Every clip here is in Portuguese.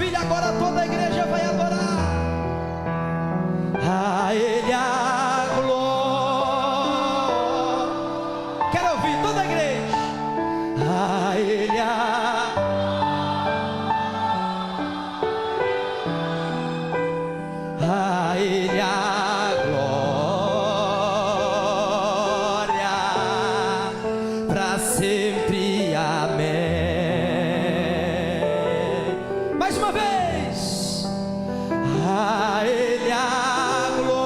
maravilha. Agora toda a igreja vai adorar. A Ele a glória. Quero ouvir toda a igreja. A Ele a Ele a glória para sempre. Amém. Mais uma vez. A Ele a glória.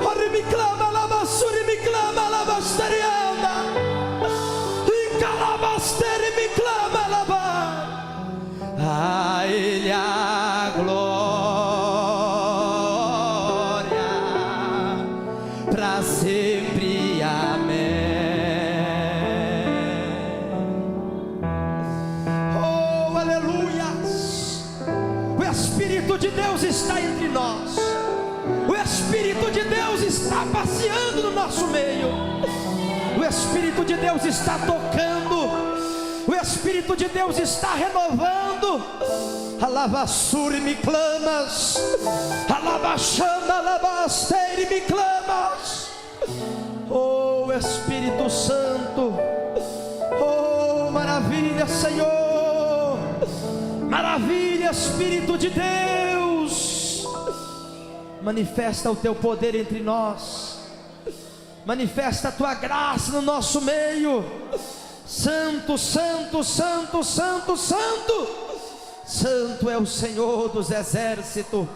Ore me clama, lavassuri me clama, lavasteriana. E calabastere me clama, lava. A Ele a glória para sempre. Amém. Oh, aleluias. O Espírito de Deus está entre nós. O Espírito de Deus está passeando no nosso meio. O Espírito de Deus está tocando. O Espírito de Deus está renovando. Alavassuri me clamas, alabachanda, alabasteire me clamas. Oh Espírito Santo, oh maravilha, Senhor, maravilha, Espírito de Deus. Manifesta o teu poder entre nós, manifesta a tua graça no nosso meio. Santo, santo, santo, santo, santo, santo é o Senhor dos exércitos.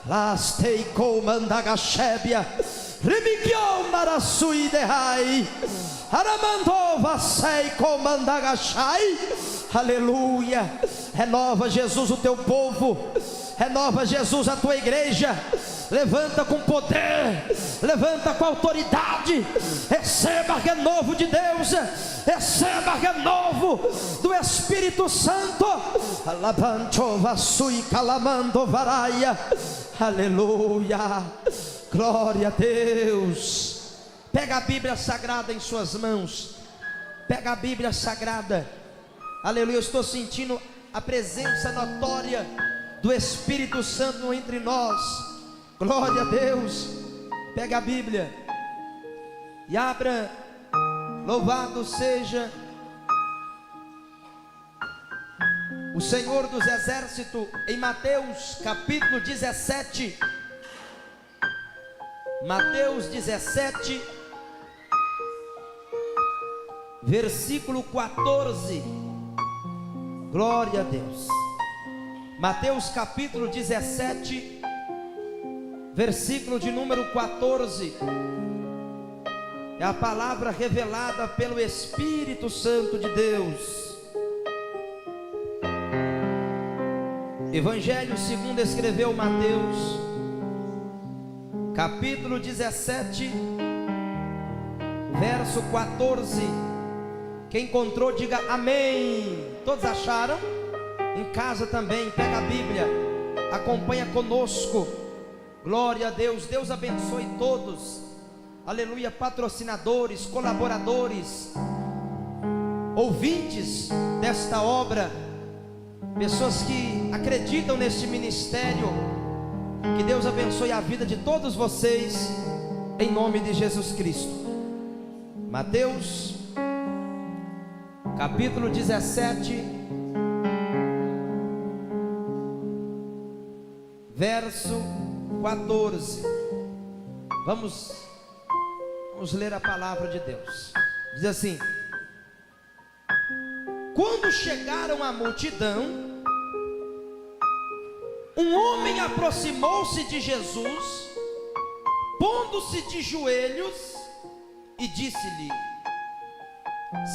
Lastei comandagachébia, rimigion narasui derrai, aramandova sei comandagachai. Aleluia. Renova, Jesus, o teu povo. Renova, Jesus, a tua igreja. Levanta com poder, levanta com autoridade. Receba renovo de Deus, receba renovo do Espírito Santo. Alabancho vasui calamando varaia. Aleluia, glória a Deus. Pega a Bíblia Sagrada em suas mãos. Pega a Bíblia Sagrada. Aleluia, eu estou sentindo a presença notória do Espírito Santo entre nós. Glória a Deus. Pega a Bíblia e abra. Louvado seja o Senhor dos exércitos, em Mateus capítulo 17. Mateus 17, versículo 14. Glória a Deus. Mateus capítulo 17, versículo de número 14. É a palavra revelada pelo Espírito Santo de Deus. Evangelho segundo escreveu Mateus, capítulo 17, verso 14. Quem encontrou diga amém. Todos acharam? Em casa também, pega a Bíblia, acompanha conosco. Glória a Deus. Deus abençoe todos. Aleluia. Patrocinadores, colaboradores, ouvintes desta obra, pessoas que acreditam neste ministério. Que Deus abençoe a vida de todos vocês, em nome de Jesus Cristo. Mateus capítulo 17, verso 14. Vamos ler a palavra de Deus. Diz assim: quando chegaram à multidão, um homem aproximou-se de Jesus, pondo-se de joelhos, e disse-lhe: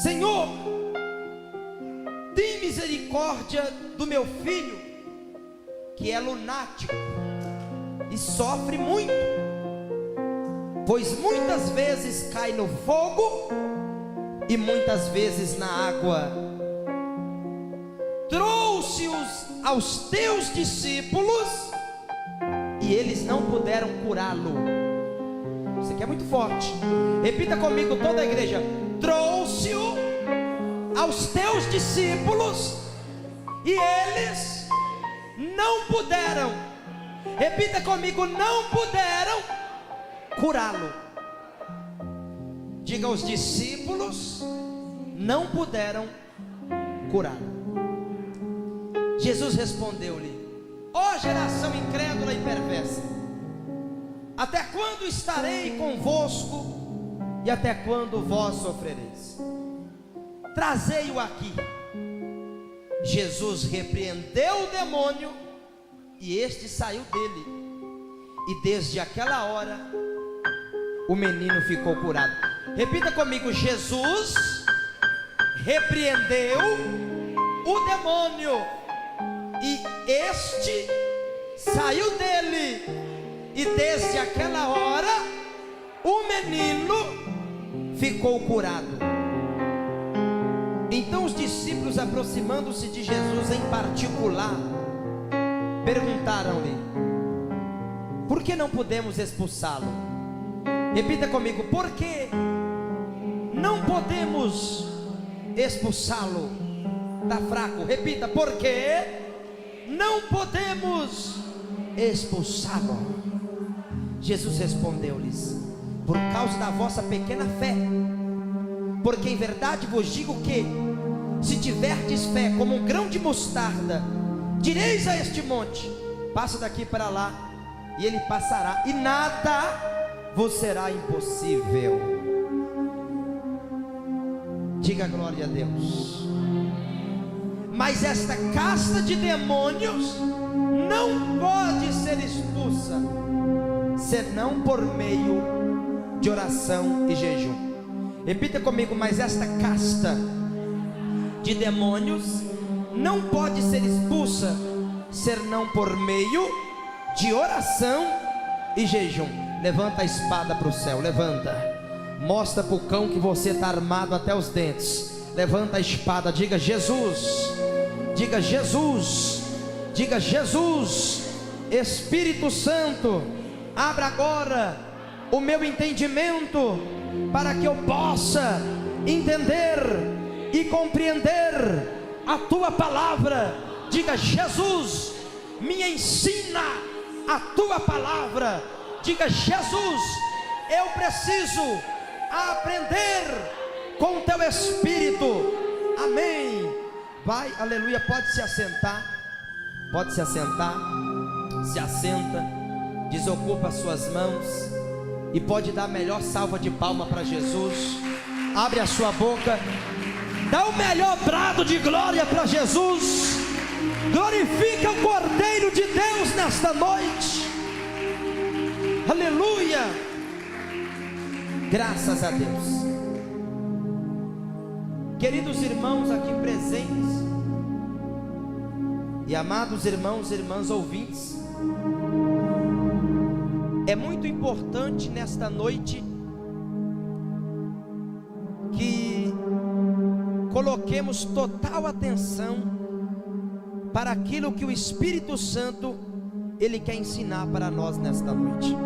Senhor, tem misericórdia do meu filho, que é lunático e sofre muito, pois muitas vezes cai no fogo e muitas vezes na água. Trouxe-os aos teus discípulos e eles não puderam curá-lo. Isso aqui é muito forte. Repita comigo, toda a igreja: trouxe-o aos teus discípulos e eles não puderam, repita comigo, não puderam curá-lo. Diga, os discípulos não puderam curá-lo. Jesus respondeu-lhe: ó geração incrédula e perversa, até quando estarei convosco e até quando vós sofrereis? Trazei-o aqui. Jesus repreendeu o demônio e este saiu dele, e desde aquela hora o menino ficou curado. Repita comigo: Jesus repreendeu o demônio e este saiu dele, e desde aquela hora o menino ficou curado. Então os discípulos, aproximando-se de Jesus em particular, perguntaram-lhe: por que não podemos expulsá-lo? Repita comigo: por que não podemos expulsá-lo? Está fraco, repita: por que não podemos expulsá-lo? Jesus respondeu-lhes: por causa da vossa pequena fé. Porque em verdade vos digo que, se tiverdes fé como um grão de mostarda, direis a este monte: passa daqui para lá, e ele passará, e nada vos será impossível. Diga glória a Deus. Mas esta casta de demônios não pode ser expulsa senão por meio de oração e jejum. Repita comigo: mas esta casta de demônios não pode ser expulsa senão por meio de oração e jejum. Levanta a espada para o céu, levanta, mostra para o cão que você está armado até os dentes. Levanta a espada, diga Jesus, diga Jesus, diga Jesus. Espírito Santo, abra agora o meu entendimento, para que eu possa entender e compreender a tua palavra. Diga Jesus, me ensina a tua palavra. Diga Jesus, eu preciso aprender com o teu Espírito. Amém. Vai, aleluia. Pode se assentar, pode se assentar. Se assenta, desocupa as suas mãos e pode dar a melhor salva de palma para Jesus. Abre a sua boca, dá o melhor brado de glória para Jesus. Glorifica o Cordeiro de Deus nesta noite. Aleluia. Graças a Deus. Queridos irmãos aqui presentes e amados irmãos e irmãs ouvintes, é muito importante nesta noite que coloquemos total atenção para aquilo que o Espírito Santo Ele quer ensinar para nós nesta noite.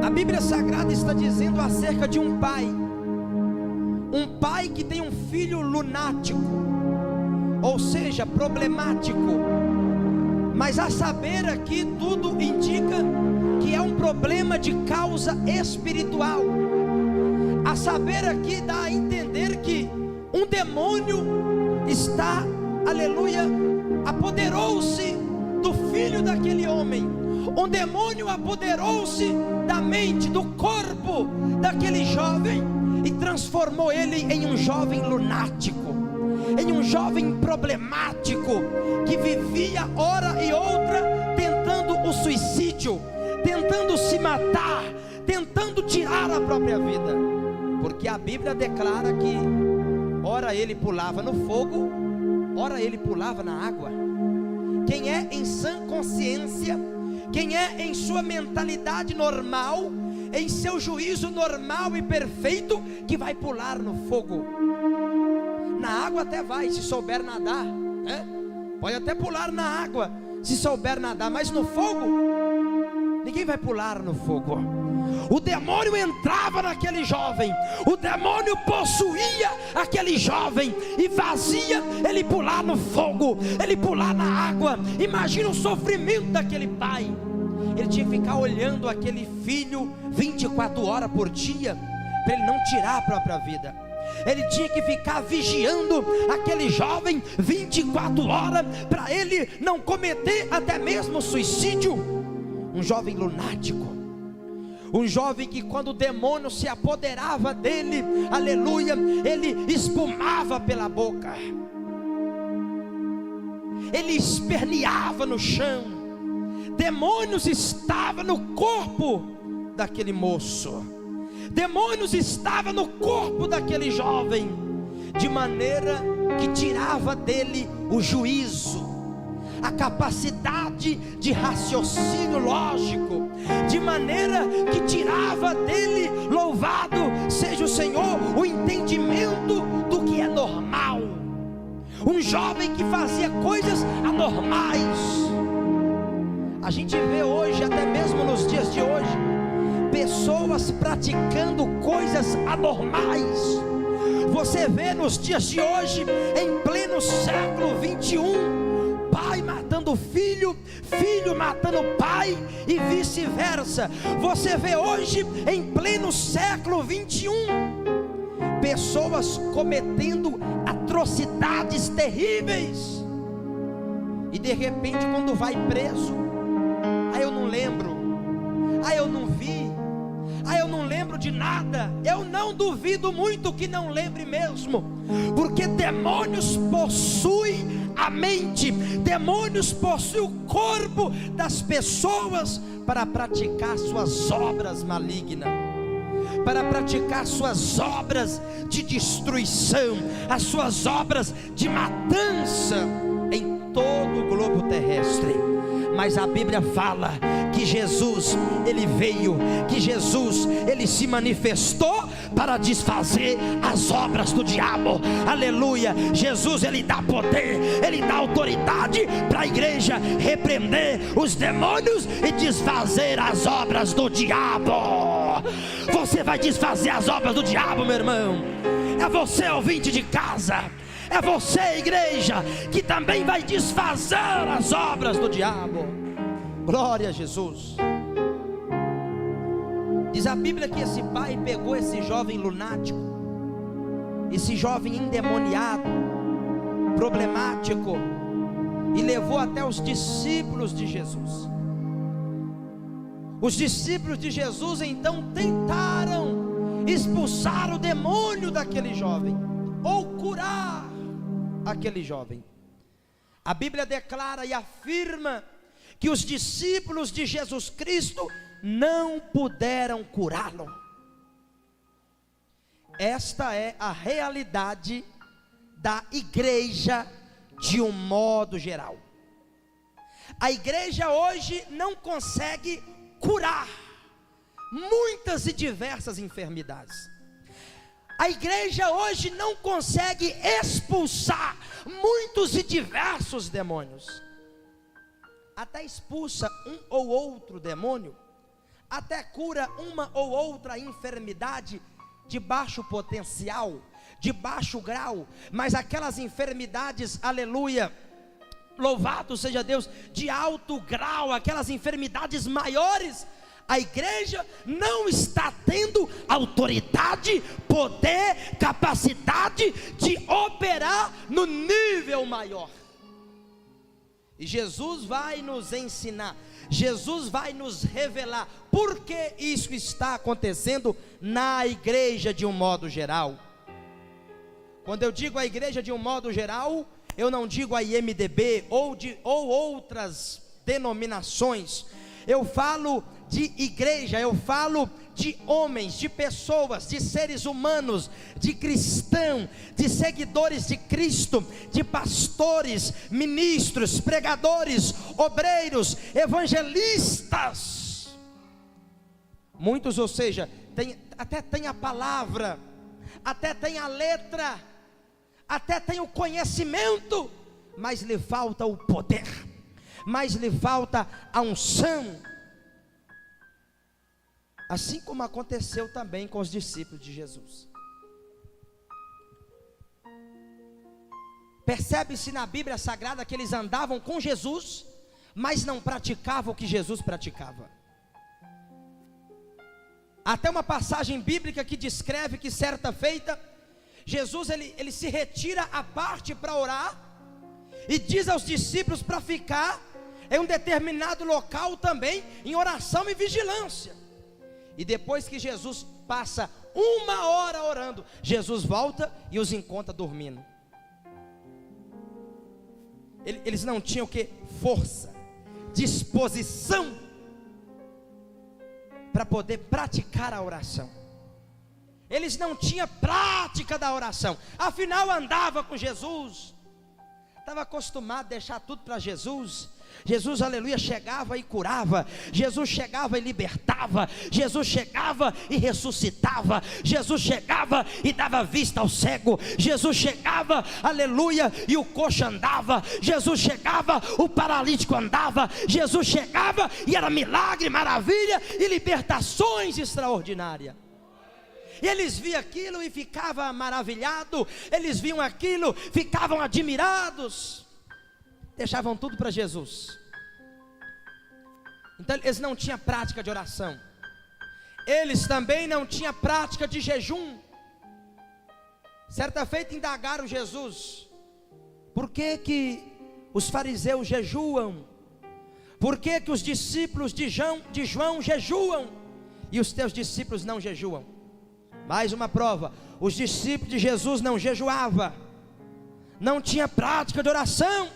A Bíblia Sagrada está dizendo acerca de um pai que tem um filho lunático, ou seja, problemático. Mas a saber aqui, tudo indica que é um problema de causa espiritual. A saber aqui, dá a entender que um demônio está, aleluia, apoderou-se do filho daquele homem. Um demônio apoderou-se da mente, do corpo daquele jovem e transformou ele em um jovem lunático, em um jovem problemático, que vivia hora e outra tentando o suicídio, tentando se matar, tentando tirar a própria vida. Porque a Bíblia declara que ora ele pulava no fogo, ora ele pulava na água. Quem é em sã consciência, quem é em sua mentalidade normal, em seu juízo normal e perfeito, que vai pular no fogo. Na água até vai, se souber nadar, né? Pode até pular na água, se souber nadar, mas no fogo, Ninguém vai pular no fogo. O demônio entrava naquele jovem, o demônio possuía aquele jovem e fazia ele pular no fogo, ele pular na água. Imagina o sofrimento daquele pai. Ele tinha que ficar olhando aquele filho 24 horas por dia, para ele não tirar a própria vida. Ele tinha que ficar vigiando aquele jovem 24 horas, para ele não cometer até mesmo suicídio. Um jovem lunático, um jovem que quando o demônio se apoderava dele, aleluia, ele espumava pela boca, ele esperneava no chão. Demônios estavam no corpo daquele moço, demônios estavam no corpo daquele jovem, de maneira que tirava dele o juízo, a capacidade de raciocínio lógico, de maneira que tirava dele, louvado seja o Senhor, o entendimento do que é normal. Um jovem que fazia coisas anormais. A gente vê hoje, até mesmo nos dias de hoje, pessoas praticando coisas anormais. Você vê nos dias de hoje, em pleno século 21, pai matando filho, filho matando pai e vice-versa. Você vê hoje, em pleno século 21, pessoas cometendo atrocidades terríveis, e de repente quando vai preso, eu não lembro, eu não vi, eu não lembro de nada. Eu não duvido muito que não lembre mesmo, porque demônios possuem a mente, demônios possuem o corpo das pessoas para praticar suas obras malignas, para praticar suas obras de destruição, as suas obras de matança em todo o globo terrestre. Mas a Bíblia fala que Jesus, ele veio, que Jesus, ele se manifestou para desfazer as obras do diabo. Aleluia. Jesus, ele dá poder, ele dá autoridade para a igreja repreender os demônios e desfazer as obras do diabo. Você vai desfazer as obras do diabo, meu irmão. É você, ouvinte de casa, é você, igreja, que também vai desfazer as obras do diabo. Glória a Jesus. Diz a Bíblia que esse pai pegou esse jovem lunático, esse jovem endemoniado, problemático, e levou até os discípulos de Jesus. Os discípulos de Jesus então tentaram expulsar o demônio daquele jovem, ou curar aquele jovem. A Bíblia declara e afirma que os discípulos de Jesus Cristo não puderam curá-lo. Esta é a realidade da igreja de um modo geral. A igreja hoje não consegue curar muitas e diversas enfermidades. A igreja hoje não consegue expulsar muitos e diversos demônios. Até expulsa um ou outro demônio, até cura uma ou outra enfermidade de baixo potencial, de baixo grau, mas aquelas enfermidades, aleluia, louvado seja Deus, de alto grau, aquelas enfermidades maiores, a igreja não está tendo autoridade, poder, capacidade de operar no nível maior. E Jesus vai nos ensinar, Jesus vai nos revelar por que isso está acontecendo na igreja de um modo geral. Quando eu digo a igreja de um modo geral, eu não digo a IMDB ou outras denominações. Eu falo de igreja, eu falo de homens, de pessoas, de seres humanos, de cristãos, de seguidores de Cristo, de pastores, ministros, pregadores, obreiros, evangelistas. Muitos, ou seja, até tem a palavra, até tem a letra, até tem o conhecimento, mas lhe falta o poder, mas lhe falta a unção. Assim como aconteceu também com os discípulos de Jesus. Percebe-se na Bíblia Sagrada que eles andavam com Jesus, mas não praticavam o que Jesus praticava. Até uma passagem bíblica que descreve que certa feita, Jesus ele se retira à parte para orar, e diz aos discípulos para ficar em um determinado local também, em oração e vigilância. E depois que Jesus passa 1 hora orando, Jesus volta e os encontra dormindo. Eles não tinham o que? Força, disposição para poder praticar a oração. Eles não tinham prática da oração. Afinal andava com Jesus, estava acostumado a deixar tudo para Jesus. Jesus, aleluia, chegava e curava, Jesus chegava e libertava, Jesus chegava e ressuscitava, Jesus chegava e dava vista ao cego, Jesus chegava, aleluia, e o coxo andava, Jesus chegava, o paralítico andava, Jesus chegava e era milagre, maravilha e libertações extraordinárias. E eles viam aquilo e ficavam maravilhados, eles viam aquilo, ficavam admirados, deixavam tudo para Jesus. Então eles não tinham prática de oração, eles também não tinham prática de jejum. Certa feita indagaram Jesus: por que os fariseus jejuam? Por que os discípulos de João jejuam e os teus discípulos não jejuam? Mais uma prova: os discípulos de Jesus não jejuavam, não tinha prática de oração.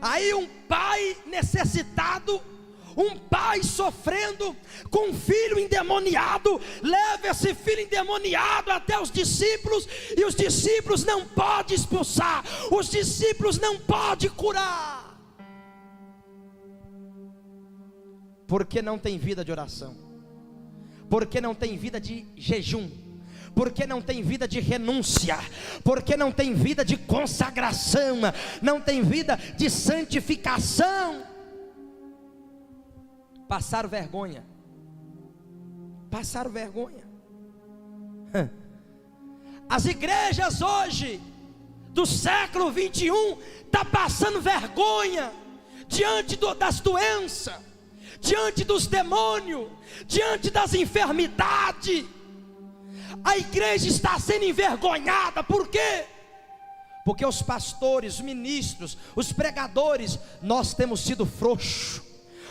Aí um pai necessitado, um pai sofrendo com um filho endemoniado, leva esse filho endemoniado até os discípulos, e os discípulos não podem expulsar, os discípulos não podem curar, porque não tem vida de oração, porque não tem vida de jejum, porque não tem vida de renúncia, porque não tem vida de consagração, não tem vida de santificação. Passaram vergonha, passaram vergonha. As igrejas hoje, do século 21, estão passando vergonha, diante das doenças, diante dos demônios, diante das enfermidades. A igreja está sendo envergonhada. Por quê? Porque os pastores, os ministros, os pregadores, nós temos sido frouxos.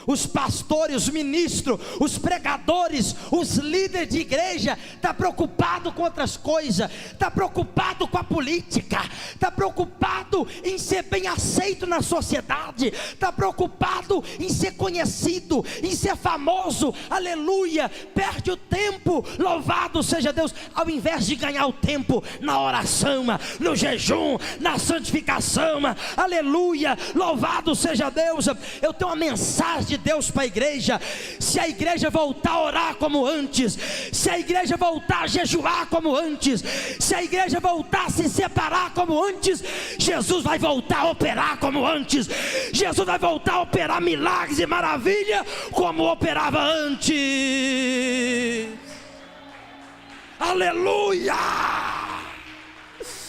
Os pastores, os ministros, os pregadores, os líderes de igreja estão preocupados com outras coisas, estão preocupados com a política, estão preocupados em ser bem aceito na sociedade, estão preocupados em ser conhecido, em ser famoso, aleluia, perde o tempo, louvado seja Deus, ao invés de ganhar o tempo na oração, no jejum, na santificação, aleluia, louvado seja Deus. Eu tenho uma mensagem de Deus para a igreja: se a igreja voltar a orar como antes, se a igreja voltar a jejuar como antes, se a igreja voltar a se separar como antes, Jesus vai voltar a operar como antes, Jesus vai voltar a operar milagres e maravilha como operava antes. Aleluia!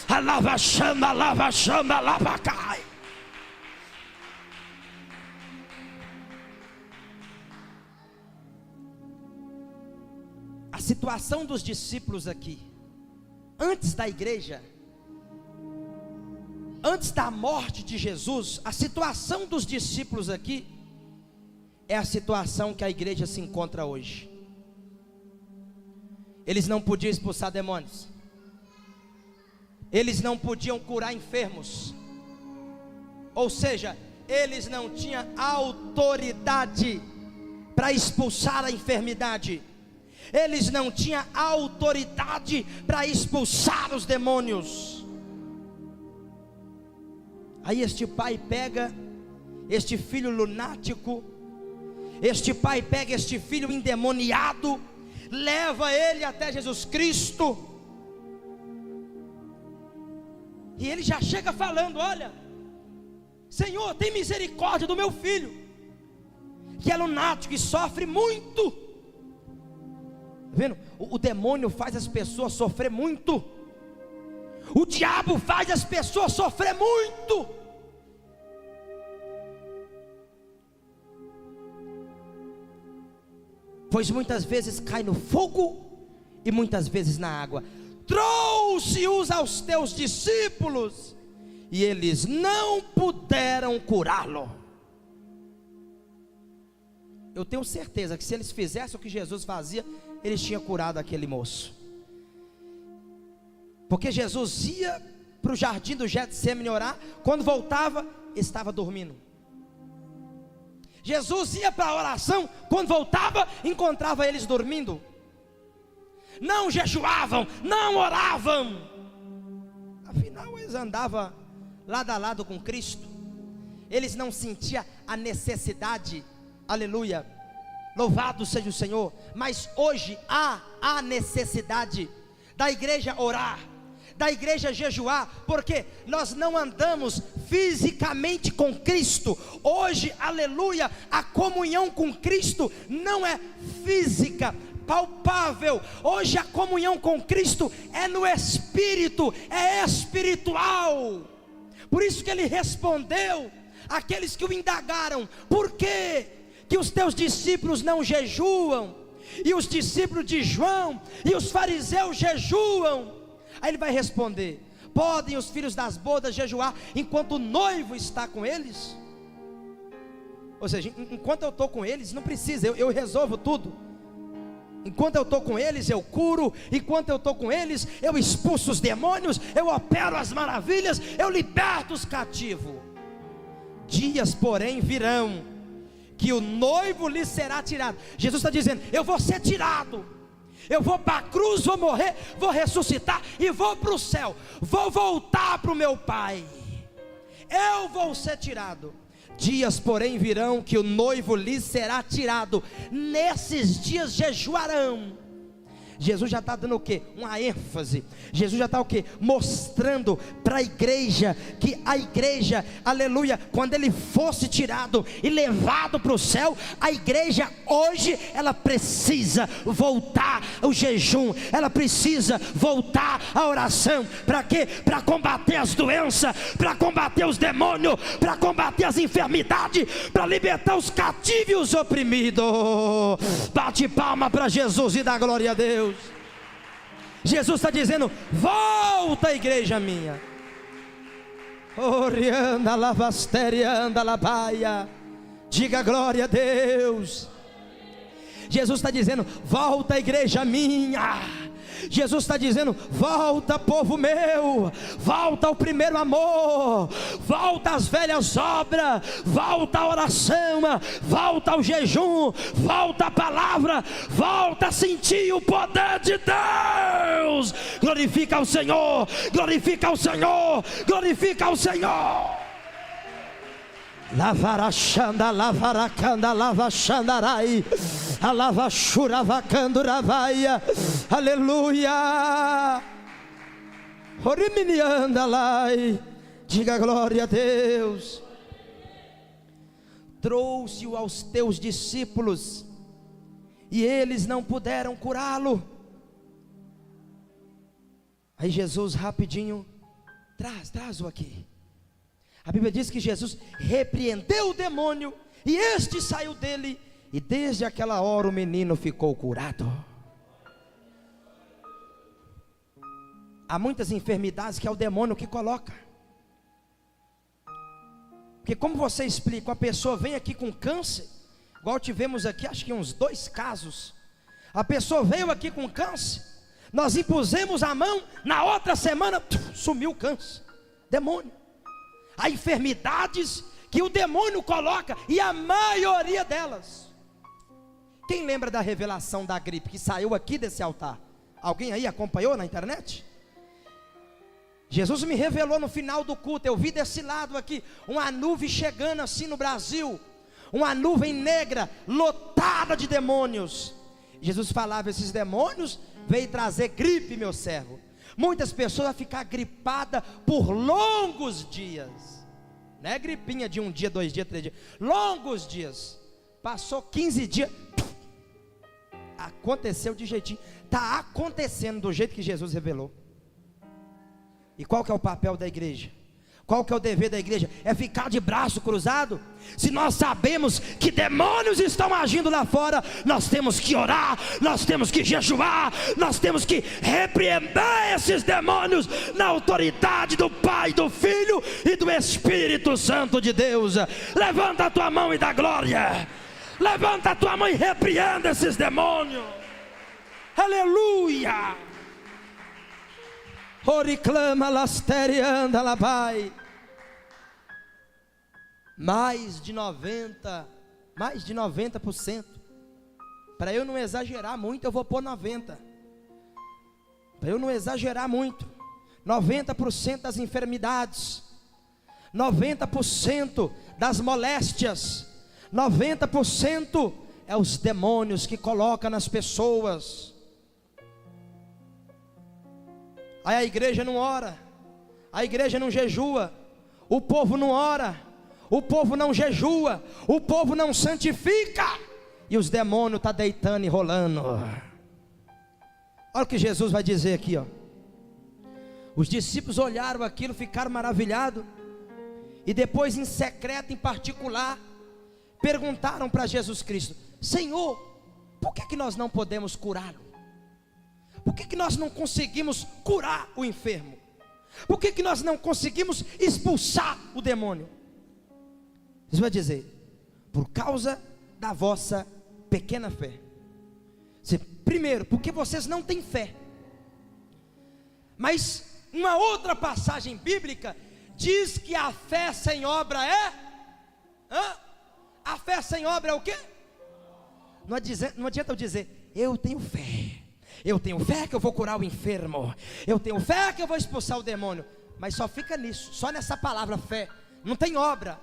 Alava chama, lava cai. A situação dos discípulos aqui, antes da igreja, antes da morte de Jesus, a situação dos discípulos aqui é a situação que a igreja se encontra hoje. Eles não podiam expulsar demônios, eles não podiam curar enfermos, ou seja, eles não tinham autoridade para expulsar a enfermidade, eles não tinham autoridade para expulsar os demônios. Aí este pai pega este filho lunático, este pai pega este filho endemoniado, leva ele até Jesus Cristo, e ele já chega falando: olha, Senhor, tem misericórdia do meu filho, que é lunático e sofre muito, vendo? O demônio faz as pessoas sofrer muito. O diabo faz as pessoas sofrer muito. Pois muitas vezes cai no fogo e muitas vezes na água. Trouxe-os aos teus discípulos e eles não puderam curá-lo. Eu tenho certeza que se eles fizessem o que Jesus fazia, eles tinham curado aquele moço. Porque Jesus ia para o jardim do Getsêmani orar, quando voltava, estava dormindo. Jesus ia para a oração, quando voltava, encontrava eles dormindo. Não jejuavam, não oravam. Afinal, eles andavam lado a lado com Cristo. Eles não sentiam a necessidade, aleluia, louvado seja o Senhor. Mas hoje há a necessidade da igreja orar, da igreja jejuar, porque nós não andamos fisicamente com Cristo. Hoje, aleluia, a comunhão com Cristo não é física, palpável. Hoje a comunhão com Cristo é no Espírito, é espiritual. Por isso que ele respondeu àqueles que o indagaram: por que os teus discípulos não jejuam? E os discípulos de João e os fariseus jejuam. Aí ele vai responder: podem os filhos das bodas jejuar enquanto o noivo está com eles? Ou seja, enquanto eu estou com eles, não precisa, eu resolvo tudo. Enquanto eu estou com eles, eu curo. Enquanto eu estou com eles, eu expulso os demônios, eu opero as maravilhas, eu liberto os cativos. Dias, porém, virão que o noivo lhe será tirado. Jesus está dizendo: eu vou ser tirado, eu vou para a cruz, vou morrer, vou ressuscitar e vou para o céu, vou voltar para o meu Pai. Eu vou ser tirado. Dias, porém, virão que o noivo lhe será tirado. Nesses dias jejuarão. Jesus já está dando o quê? Uma ênfase. Jesus já está o quê? Mostrando para a igreja, que a igreja, aleluia, quando ele fosse tirado e levado para o céu, a igreja hoje, ela precisa voltar ao jejum, ela precisa voltar à oração. Para quê? Para combater as doenças, para combater os demônios, para combater as enfermidades, para libertar os cativos e os oprimidos. Bate palma para Jesus e dá glória a Deus. Jesus está dizendo: volta, igreja minha. Orianda lavasterianda labaia. Diga glória a Deus. Jesus está dizendo: volta, igreja minha. Jesus está dizendo: volta, povo meu, volta ao primeiro amor, volta às velhas obras, volta à oração, volta ao jejum, volta à palavra, volta a sentir o poder de Deus. Glorifica ao Senhor, glorifica ao Senhor, glorifica ao Senhor. Lavarachanda, lavaracanda, lavachandarai, alavachuravacanduravaya, aleluia. Oriminiandalai, diga glória a Deus. Trouxe-o aos teus discípulos e eles não puderam curá-lo. Aí Jesus rapidinho, traz-o aqui. A Bíblia diz que Jesus repreendeu o demônio e este saiu dele, e desde aquela hora o menino ficou curado. Há muitas enfermidades que é o demônio que coloca. Porque como você explica, a pessoa vem aqui com câncer, igual tivemos aqui, acho que uns 2 casos. A pessoa veio aqui com câncer, nós impusemos a mão, na outra semana sumiu o câncer. Demônio. Há enfermidades que o demônio coloca, e a maioria delas. Quem lembra da revelação da gripe que saiu aqui desse altar? Alguém aí acompanhou na internet? Jesus me revelou no final do culto. Eu vi desse lado aqui uma nuvem chegando assim no Brasil, uma nuvem negra lotada de demônios. Jesus falava: esses demônios veio trazer gripe, meu servo. Muitas pessoas vão ficar gripadas por longos dias. Não é gripinha de 1 dia, 2 dias, 3 dias. Longos dias. Passou 15 dias, aconteceu de jeitinho, está acontecendo do jeito que Jesus revelou. E qual que é o papel da igreja? Qual que é o dever da igreja? É ficar de braço cruzado? Se nós sabemos que demônios estão agindo lá fora, nós temos que orar, nós temos que jejuar, nós temos que repreender esses demônios na autoridade do Pai, do Filho e do Espírito Santo de Deus. Levanta a tua mão e dá glória. Levanta a tua mão e repreenda esses demônios. Aleluia. Oriclama lasterianda labai. Mais de 90%. Para eu não exagerar muito, eu vou pôr 90%. Para eu não exagerar muito, 90% das enfermidades, 90% das moléstias, 90% é os demônios que colocam nas pessoas. Aí a igreja não ora, a igreja não jejua, o povo não ora, o povo não jejua, o povo não santifica, e os demônios estão deitando e rolando. Olha o que Jesus vai dizer aqui, ó. Os discípulos olharam aquilo, ficaram maravilhados, e depois em secreto, em particular, perguntaram para Jesus Cristo: Senhor, por que nós não podemos curá-lo? Por que nós não conseguimos curar o enfermo? Por que nós não conseguimos expulsar o demônio? Jesus vai dizer: por causa da vossa pequena fé. Primeiro, porque vocês não têm fé. Mas uma outra passagem bíblica diz que a fé sem obra é... A fé sem obra é o quê? Não adianta eu dizer, eu tenho fé. Eu tenho fé que eu vou curar o enfermo. Eu tenho fé que eu vou expulsar o demônio. Mas só fica nisso, só nessa palavra fé. Não tem obra.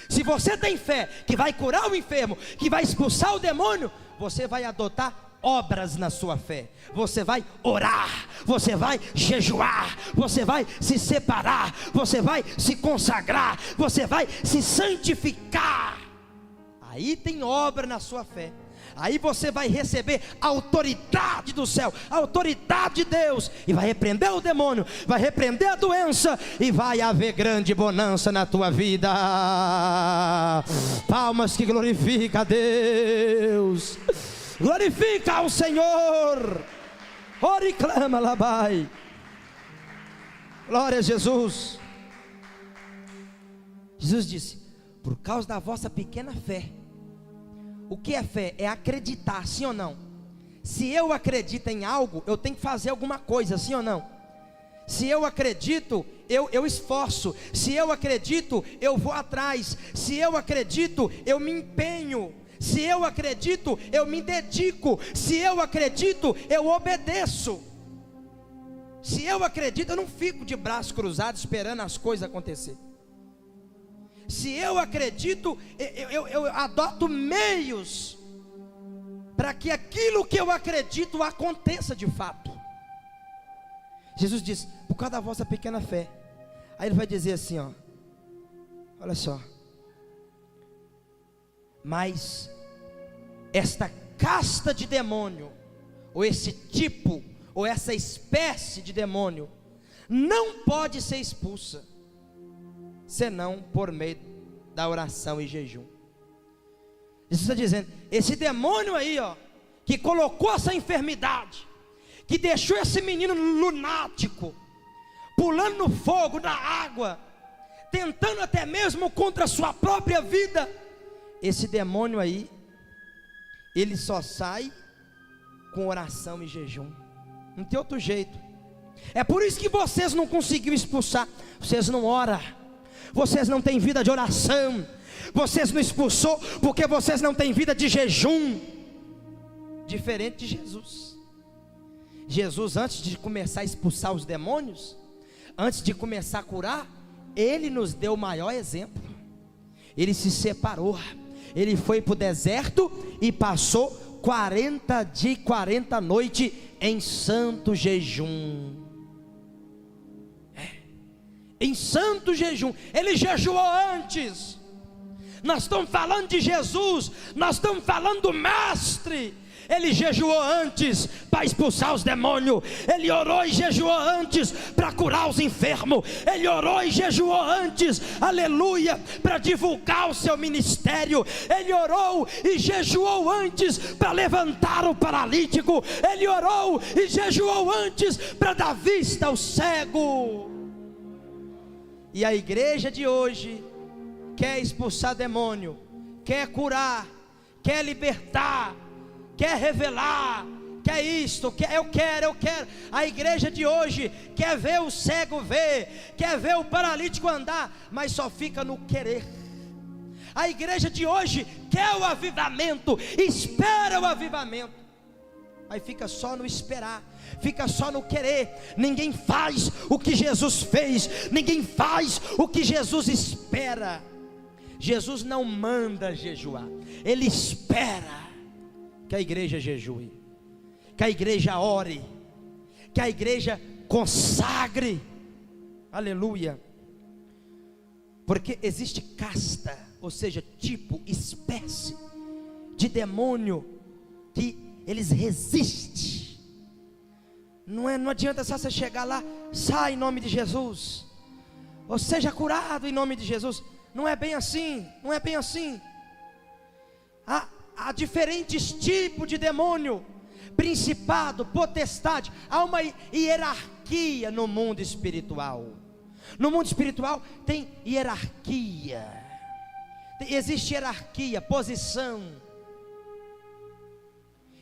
Se você tem fé que vai curar o enfermo, que vai expulsar o demônio, você vai adotar obras na sua fé. Você vai orar, você vai jejuar, você vai se separar, você vai se consagrar, você vai se santificar. Aí tem obra na sua fé. Aí você vai receber a autoridade do céu, a autoridade de Deus, e vai repreender o demônio, vai repreender a doença, e vai haver grande bonança na tua vida. Palmas que glorifica a Deus, glorifica ao Senhor. Oriclama labai. Glória a Jesus. Jesus disse: por causa da vossa pequena fé. O que é fé? É acreditar, sim ou não? Se eu acredito em algo, eu tenho que fazer alguma coisa, sim ou não? Se eu acredito, eu esforço. Se eu acredito, eu vou atrás. Se eu acredito, eu me empenho. Se eu acredito, eu me dedico. Se eu acredito, eu obedeço. Se eu acredito, eu não fico de braço cruzado esperando as coisas acontecer. Se eu acredito, eu adoto meios para que aquilo que eu acredito aconteça de fato. Jesus diz: por causa da vossa pequena fé. Aí ele vai dizer assim, ó, olha só: mas esta casta de demônio, ou esse tipo, ou essa espécie de demônio, não pode ser expulsa senão por meio da oração e jejum. Jesus está dizendo: esse demônio aí, ó, que colocou essa enfermidade, que deixou esse menino lunático, pulando no fogo, na água, tentando até mesmo contra a sua própria vida, esse demônio aí, ele só sai com oração e jejum. Não tem outro jeito. É por isso que vocês não conseguiram expulsar. Vocês não oram, vocês não têm vida de oração, vocês não expulsou porque vocês não têm vida de jejum. Diferente de Jesus. Jesus, antes de começar a expulsar os demônios, antes de começar a curar, ele nos deu o maior exemplo. Ele se separou, ele foi para o deserto e passou 40 dias e 40 noites em santo jejum. Em santo jejum. Ele jejuou antes. Nós estamos falando de Jesus, nós estamos falando do mestre. ele jejuou antes para expulsar os demônios, ele orou e jejuou antes para curar os enfermos, ele orou e jejuou antes, aleluia, para divulgar o seu ministério, ele orou e jejuou antes para levantar o paralítico, ele orou e jejuou antes para dar vista ao cego. E a igreja de hoje quer expulsar demônio, quer curar, quer libertar, quer revelar, quer isto, eu quero. A igreja de hoje quer ver o cego ver, quer ver o paralítico andar, mas só fica no querer. A igreja de hoje quer o avivamento, espera o avivamento, aí fica só no esperar, fica só no querer. Ninguém faz o que Jesus fez, ninguém faz o que Jesus espera. Jesus não manda jejuar, ele espera que a igreja jejue, que a igreja ore, que a igreja consagre, aleluia, porque existe casta, ou seja, tipo, espécie de demônio que eles resistem. Não adianta só você chegar lá, sai em nome de Jesus, ou seja curado em nome de Jesus. Não é bem assim, não é bem assim. Há diferentes tipos de demônio, principado, potestade. Há uma hierarquia no mundo espiritual. No mundo espiritual tem hierarquia. Existe hierarquia, posição.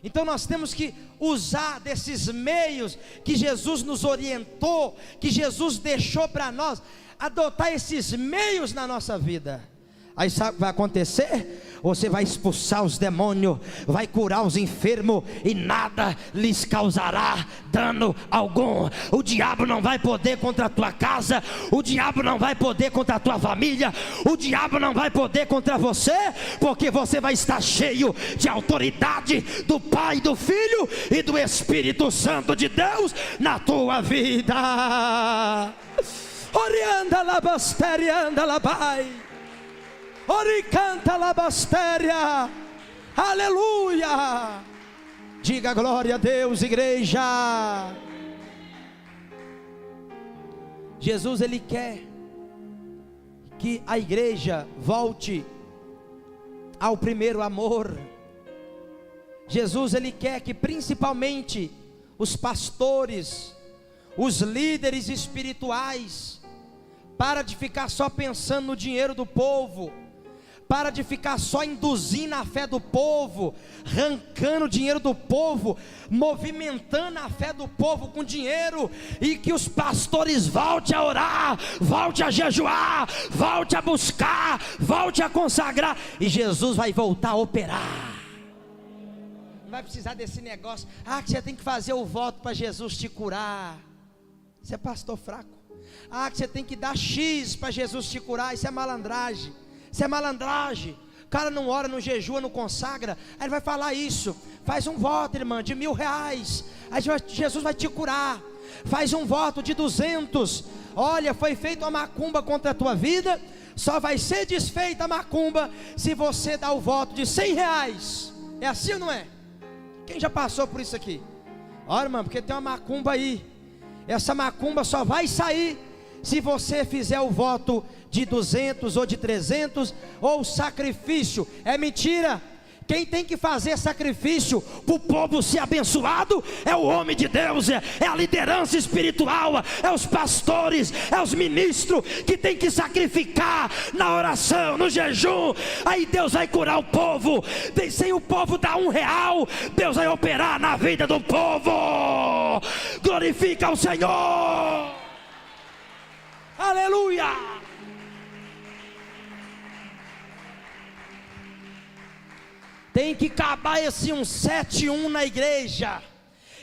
Então nós temos que usar desses meios que Jesus nos orientou, que Jesus deixou para nós, adotar esses meios na nossa vida. Aí sabe o que vai acontecer? Você vai expulsar os demônios, vai curar os enfermos, e nada lhes causará dano algum. O diabo não vai poder contra a tua casa, o diabo não vai poder contra a tua família, o diabo não vai poder contra você, porque você vai estar cheio de autoridade do Pai, do Filho e do Espírito Santo de Deus na tua vida. Orianda labastéria, anda labai. Oricanta labastéria. Aleluia. Diga glória a Deus, igreja. Jesus, ele quer que a igreja volte ao primeiro amor. Jesus, ele quer que principalmente os pastores, os líderes espirituais, para de ficar só pensando no dinheiro do povo, para de ficar só induzindo a fé do povo, arrancando o dinheiro do povo, movimentando a fé do povo com dinheiro, e que os pastores voltem a orar, voltem a jejuar, voltem a buscar, voltem a consagrar, e Jesus vai voltar a operar. Não vai precisar desse negócio, que você tem que fazer o voto para Jesus te curar. Você é pastor fraco. Que você tem que dar X para Jesus te curar. Isso é malandragem. Isso é malandragem. O cara não ora, não jejua, não consagra. Aí ele vai falar isso. Faz um voto, irmã, de R$1.000. Aí Jesus vai te curar. Faz um voto de 200. Olha, foi feita uma macumba contra a tua vida. Só vai ser desfeita a macumba se você dá o voto de R$100. É assim ou não é? Quem já passou por isso aqui? Olha, irmã, porque tem uma macumba aí. Essa macumba só vai sair se você fizer o voto de 200 ou de 300, ou sacrifício. É mentira. Quem tem que fazer sacrifício para o povo ser abençoado é o homem de Deus, é a liderança espiritual, é os pastores, é os ministros que tem que sacrificar na oração, no jejum. Aí Deus vai curar o povo. Sem o povo dar R$1, Deus vai operar na vida do povo. Glorifica o Senhor. Aleluia. Tem que acabar esse 171 na igreja,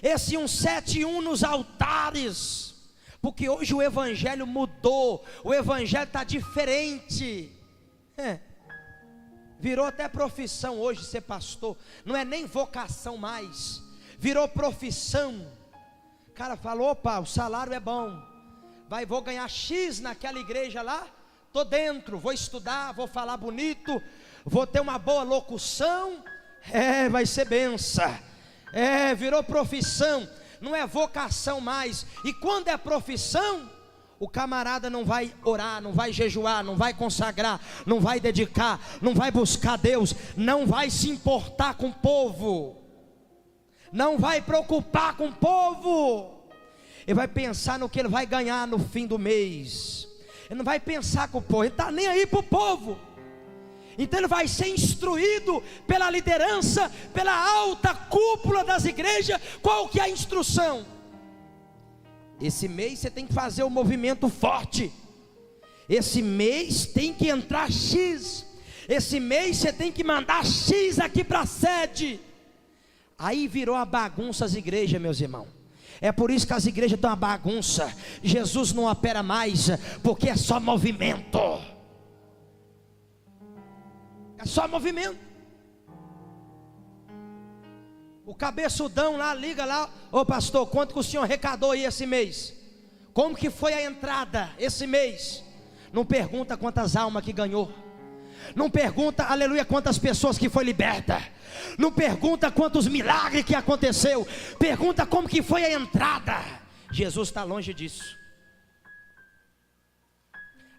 esse 171 nos altares, porque hoje o evangelho mudou, o evangelho está diferente. Virou até profissão hoje ser pastor, não é nem vocação mais, virou profissão. O cara falou: opa, o salário é bom, vou ganhar X naquela igreja lá, estou dentro, vou estudar, vou falar bonito, vou ter uma boa locução, vai ser benção. Virou profissão, não é vocação mais. E quando é profissão, o camarada não vai orar, não vai jejuar, não vai consagrar, não vai dedicar, não vai buscar Deus, não vai se importar com o povo, não vai preocupar com o povo. Ele vai pensar no que ele vai ganhar no fim do mês. Ele não vai pensar com o povo, ele está nem aí para o povo. Então ele vai ser instruído pela liderança, pela alta cúpula das igrejas. Qual que é a instrução? Esse mês você tem que fazer um movimento forte. Esse mês tem que entrar X. Esse mês você tem que mandar X aqui para a sede. Aí virou a bagunça as igrejas, meus irmãos. É por isso que as igrejas estão uma bagunça. Jesus não opera mais, porque é só movimento. É só movimento. O cabeçudão lá liga lá: ô pastor, quanto que o senhor arrecadou aí esse mês? Como que foi a entrada esse mês? Não pergunta quantas almas que ganhou. Não pergunta, aleluia, quantas pessoas que foi liberta. Não pergunta quantos milagres que aconteceu. Pergunta como que foi a entrada. Jesus está longe disso.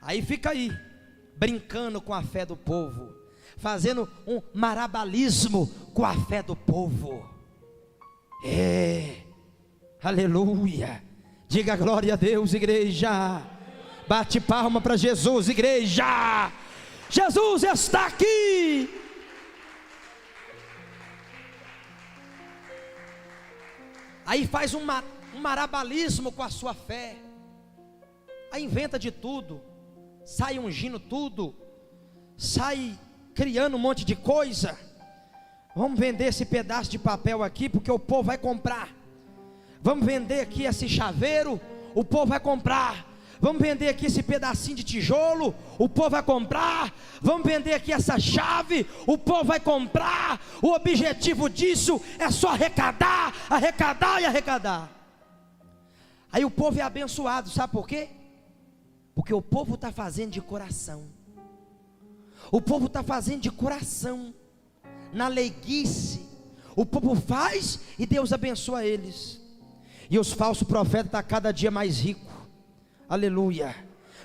Aí fica aí, brincando com a fé do povo, fazendo um marabalismo com a fé do povo. Aleluia. Diga glória a Deus, igreja. Bate palma para Jesus, igreja. Jesus está aqui. Aí faz um marabalismo com a sua fé. Aí inventa de tudo, sai ungindo tudo, sai criando um monte de coisa. Vamos vender esse pedaço de papel aqui, porque o povo vai comprar. Vamos vender aqui esse chaveiro, o povo vai comprar. Vamos vender aqui esse pedacinho de tijolo, o povo vai comprar. Vamos vender aqui essa chave, o povo vai comprar. O objetivo disso é só arrecadar, arrecadar e arrecadar. Aí o povo é abençoado, sabe por quê? Porque o povo está fazendo de coração. O povo está fazendo de coração, na leiguice. O povo faz e Deus abençoa eles. E os falsos profetas estão cada dia mais ricos. Aleluia.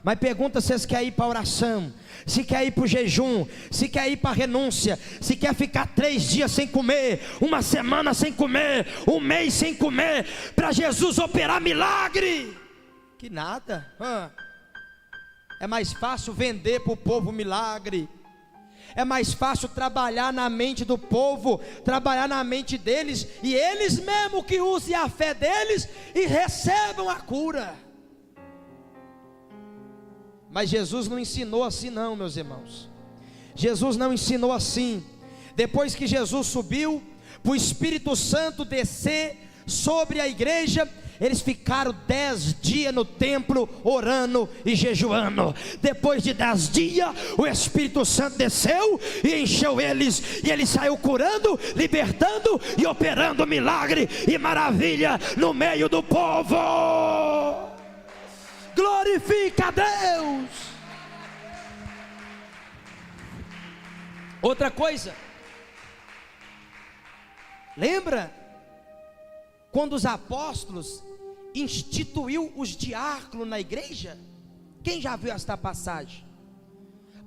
Mas pergunta se eles querem ir para a oração, se quer ir para o jejum, se quer ir para a renúncia, se quer ficar 3 dias sem comer, uma semana sem comer, um mês sem comer, para Jesus operar milagre. Que nada. É mais fácil vender para o povo milagre. É mais fácil trabalhar na mente do povo, trabalhar na mente deles, e eles mesmo que usem a fé deles e recebam a cura. Mas Jesus não ensinou assim não, meus irmãos. Jesus não ensinou assim. Depois que Jesus subiu, para o Espírito Santo descer sobre a igreja, eles ficaram 10 dias no templo orando e jejuando. Depois de 10 dias, o Espírito Santo desceu e encheu eles, e ele saiu curando, libertando e operando milagre e maravilha no meio do povo. Glorifica a Deus. Outra coisa, lembra quando os apóstolos instituiu os diáconos na igreja? Quem já viu esta passagem?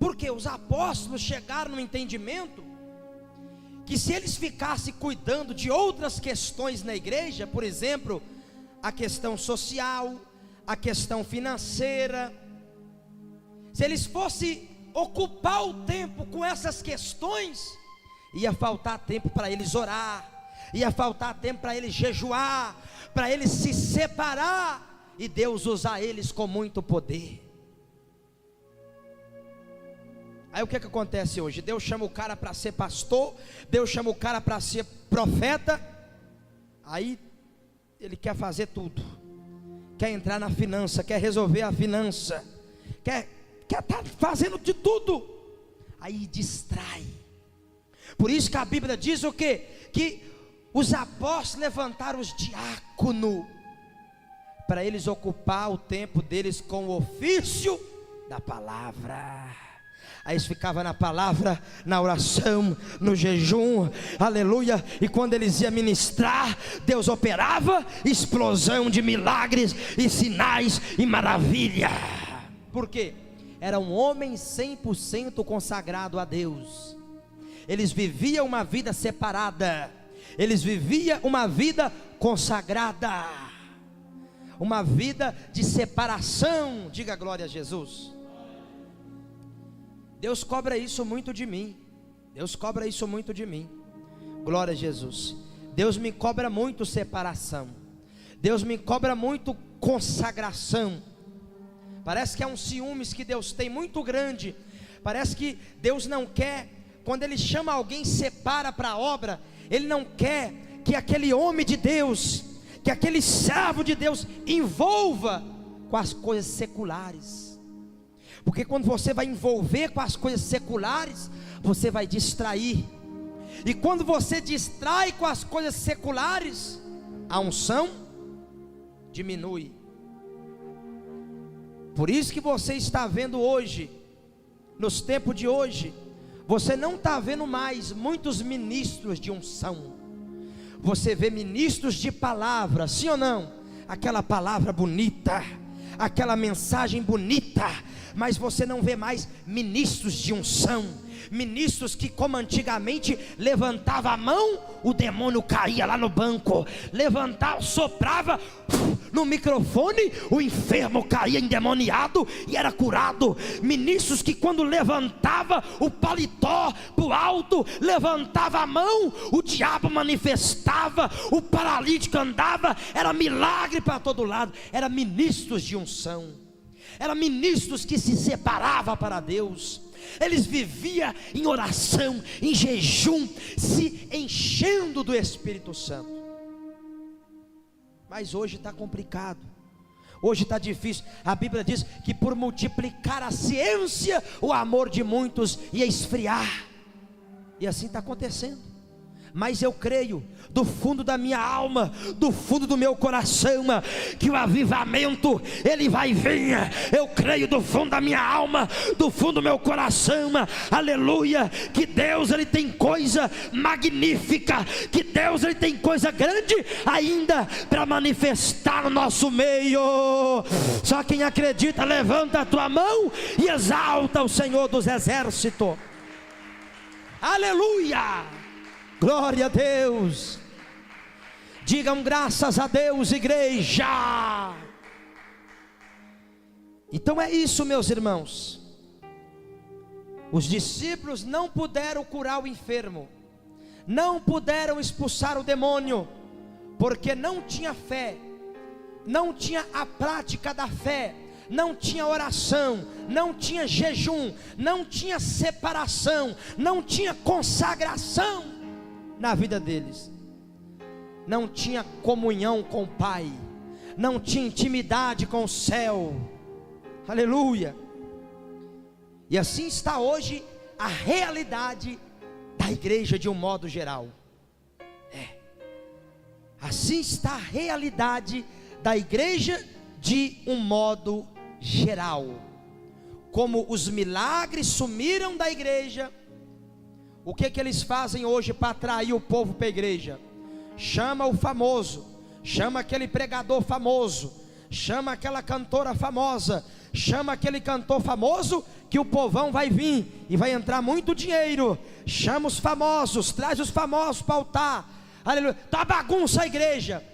Porque os apóstolos chegaram no entendimento que se eles ficassem cuidando de outras questões na igreja, por exemplo, a questão social, a questão financeira, se eles fossem ocupar o tempo com essas questões, ia faltar tempo para eles orar, ia faltar tempo para eles jejuar, para eles se separar e Deus usar eles com muito poder. Aí o que acontece hoje? Deus chama o cara para ser pastor, Deus chama o cara para ser profeta, aí ele quer fazer tudo, quer entrar na finança, quer resolver a finança, quer estar fazendo de tudo, aí distrai. Por isso que a Bíblia diz o quê? Que os apóstolos levantaram os diáconos, para eles ocupar o tempo deles com o ofício da palavra. Aí eles ficavam na palavra, na oração, no jejum, aleluia. E quando eles iam ministrar, Deus operava, explosão de milagres e sinais e maravilha. Por quê? Era um homem 100% consagrado a Deus. Eles viviam uma vida separada, eles viviam uma vida consagrada, uma vida de separação. Diga glória a Jesus. Deus cobra isso muito de mim. Deus cobra isso muito de mim. Glória a Jesus. Deus me cobra muito separação. Deus me cobra muito consagração. Parece que é um ciúmes que Deus tem muito grande. Parece que Deus não quer, quando Ele chama alguém, separa para a obra, Ele não quer que aquele homem de Deus, que aquele servo de Deus envolva com as coisas seculares. Porque quando você vai envolver com as coisas seculares, você vai distrair. E quando você distrai com as coisas seculares, a unção diminui. Por isso que você está vendo hoje, nos tempos de hoje, você não está vendo mais muitos ministros de unção. Você vê ministros de palavra, sim ou não? Aquela palavra bonita, aquela mensagem bonita, mas você não vê mais ministros de unção. Ministros que, como antigamente, levantava a mão, o demônio caía lá no banco, levantava, soprava no microfone, o enfermo caía endemoniado e era curado. Ministros que, quando levantava o paletó para o alto, levantava a mão, o diabo manifestava, o paralítico andava, era milagre para todo lado. Era ministros de unção. Eram ministros que se separavam para Deus. Eles viviam em oração, em jejum, se enchendo do Espírito Santo. Mas hoje está complicado, hoje está difícil. A Bíblia diz que por multiplicar a ciência, o amor de muitos ia esfriar. E assim está acontecendo. Mas eu creio, do fundo da minha alma, do fundo do meu coração, que o avivamento, ele vai vir. Eu creio do fundo da minha alma, do fundo do meu coração, aleluia, que Deus, ele tem coisa magnífica, que Deus, ele tem coisa grande ainda para manifestar no nosso meio. Só quem acredita, levanta a tua mão e exalta o Senhor dos exércitos. Aleluia. Glória a Deus. Digam graças a Deus, igreja. Então é isso, meus irmãos. Os discípulos não puderam curar o enfermo, não puderam expulsar o demônio, porque não tinha fé, não tinha a prática da fé, não tinha oração, não tinha jejum, não tinha separação, não tinha consagração na vida deles. Não tinha comunhão com o Pai, não tinha intimidade com o céu. Aleluia. E assim está hoje a realidade da igreja de um modo geral. Assim está a realidade da igreja de um modo geral. Como os milagres sumiram da igreja, o que eles fazem hoje para atrair o povo para a igreja? Chama o famoso, chama aquele pregador famoso, chama aquela cantora famosa, chama aquele cantor famoso, que o povão vai vir e vai entrar muito dinheiro. Chama os famosos, traz os famosos para o altar. Aleluia. Tá bagunça a igreja.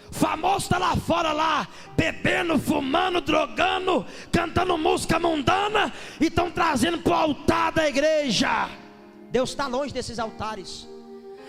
Famoso está lá fora, lá bebendo, fumando, drogando, cantando música mundana, e estão trazendo para o altar da igreja. Deus está longe desses altares.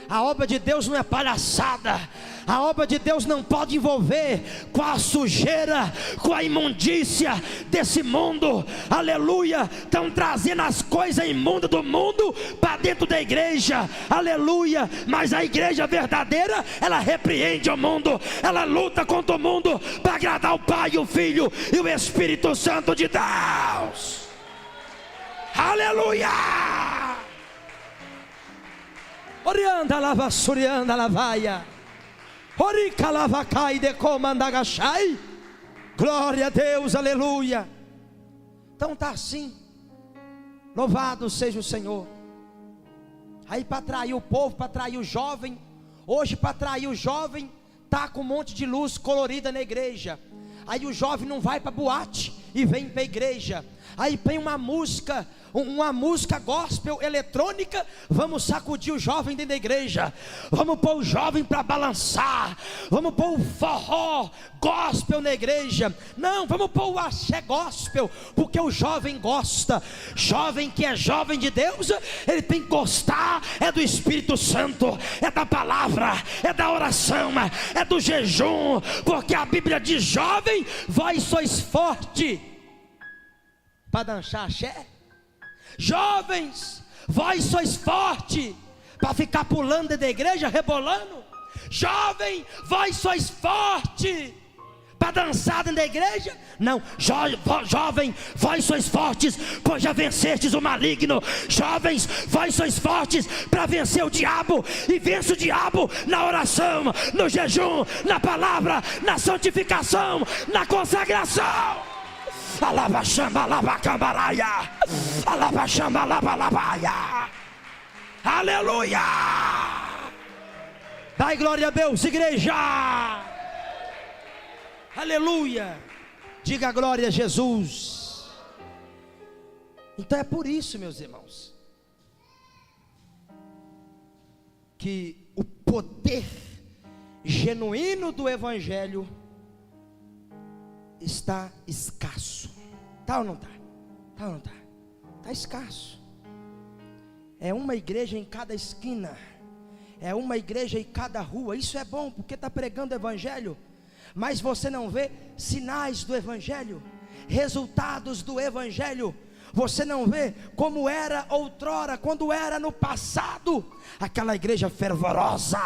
A obra de Deus não é palhaçada. A obra de Deus não pode envolver com a sujeira, com a imundícia desse mundo. Aleluia. Estão trazendo as coisas imundas do mundo para dentro da igreja. Aleluia. Mas a igreja verdadeira, ela repreende o mundo, ela luta contra o mundo para agradar o Pai, o Filho e o Espírito Santo de Deus. Aleluia. Orianda lava surianda lavaia. Orica lava cai de comandagachai. Glória a Deus, aleluia. Então tá assim. Louvado seja o Senhor. Aí para atrair o povo, para atrair o jovem, hoje para atrair o jovem, tá com um monte de luz colorida na igreja. Aí o jovem não vai para boate e vem para a igreja. Aí vem uma música gospel eletrônica. Vamos sacudir o jovem dentro da igreja. Vamos pôr o jovem para balançar. Vamos pôr o forró gospel na igreja. Não, vamos pôr o axé gospel, porque o jovem gosta. Jovem que é jovem de Deus, ele tem que gostar, é do Espírito Santo, é da palavra, é da oração, é do jejum, porque a Bíblia diz: jovem, vós sois forte para dançar axé. Jovens, vós sois forte para ficar pulando dentro da igreja, rebolando. Jovem, vós sois forte para dançar dentro da igreja. Não, jovem, vós sois fortes, pois já vencestes o maligno. Jovens, vós sois fortes para vencer o diabo, e vence o diabo na oração, no jejum, na palavra, na santificação, na consagração. Alaba chama, alaba cambalaia. Alaba chama, alaba labaia. Aleluia. Dai glória a Deus, igreja. Aleluia. Diga glória a Jesus. Então é por isso, meus irmãos, que o poder genuíno do Evangelho está escasso. Tá ou não tá? Tá ou não tá? Tá escasso. É uma igreja em cada esquina, é uma igreja em cada rua. Isso é bom, porque está pregando o Evangelho, mas você não vê sinais do Evangelho, resultados do Evangelho. Você não vê como era outrora, quando era no passado, aquela igreja fervorosa,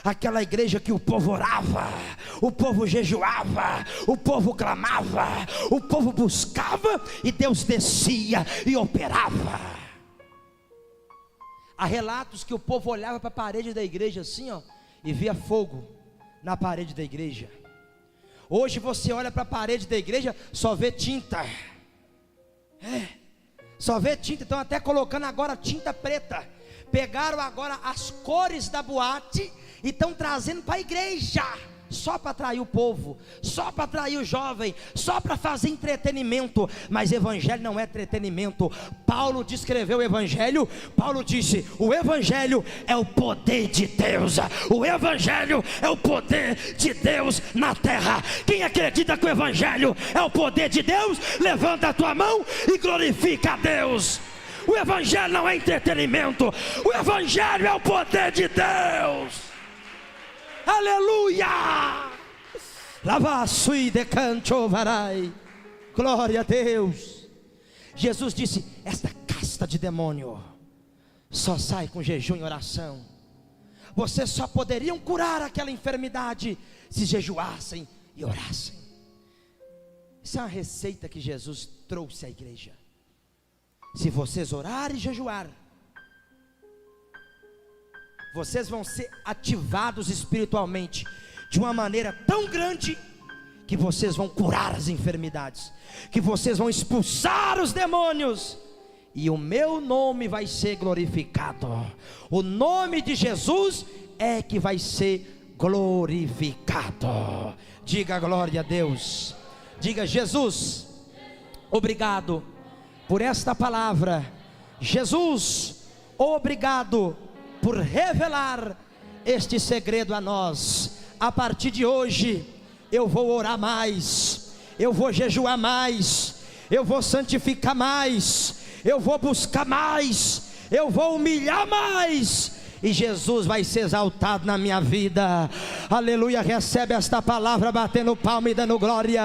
aquela igreja que o povo orava, o povo jejuava, o povo clamava, o povo buscava, e Deus descia e operava. Há relatos que o povo olhava para a parede da igreja assim, ó, e via fogo na parede da igreja. Hoje você olha para a parede da igreja, só vê tinta. Só vê tinta. Estão até colocando agora tinta preta. Pegaram agora as cores da boate e estão trazendo para a igreja, só para atrair o povo, só para atrair o jovem, só para fazer entretenimento. Mas evangelho não é entretenimento. Paulo descreveu o evangelho. Paulo disse: o evangelho é o poder de Deus. O evangelho é o poder de Deus na terra. Quem acredita que o evangelho é o poder de Deus, levanta a tua mão e glorifica a Deus. O evangelho não é entretenimento. O evangelho é o poder de Deus. Aleluia! Lavassui de canto varai. Glória a Deus. Jesus disse: esta casta de demônio só sai com jejum e oração. Vocês só poderiam curar aquela enfermidade se jejuassem e orassem. Isso é uma receita que Jesus trouxe à igreja. Se vocês orarem e jejuar, vocês vão ser ativados espiritualmente de uma maneira tão grande, que vocês vão curar as enfermidades, que vocês vão expulsar os demônios, e o meu nome vai ser glorificado. O nome de Jesus é que vai ser glorificado. Diga glória a Deus. Diga: Jesus, obrigado por esta palavra. Jesus, obrigado por revelar este segredo a nós. A partir de hoje eu vou orar mais, eu vou jejuar mais, eu vou santificar mais, eu vou buscar mais, eu vou humilhar mais, e Jesus vai ser exaltado na minha vida. Aleluia. Recebe esta palavra batendo palma e dando glória.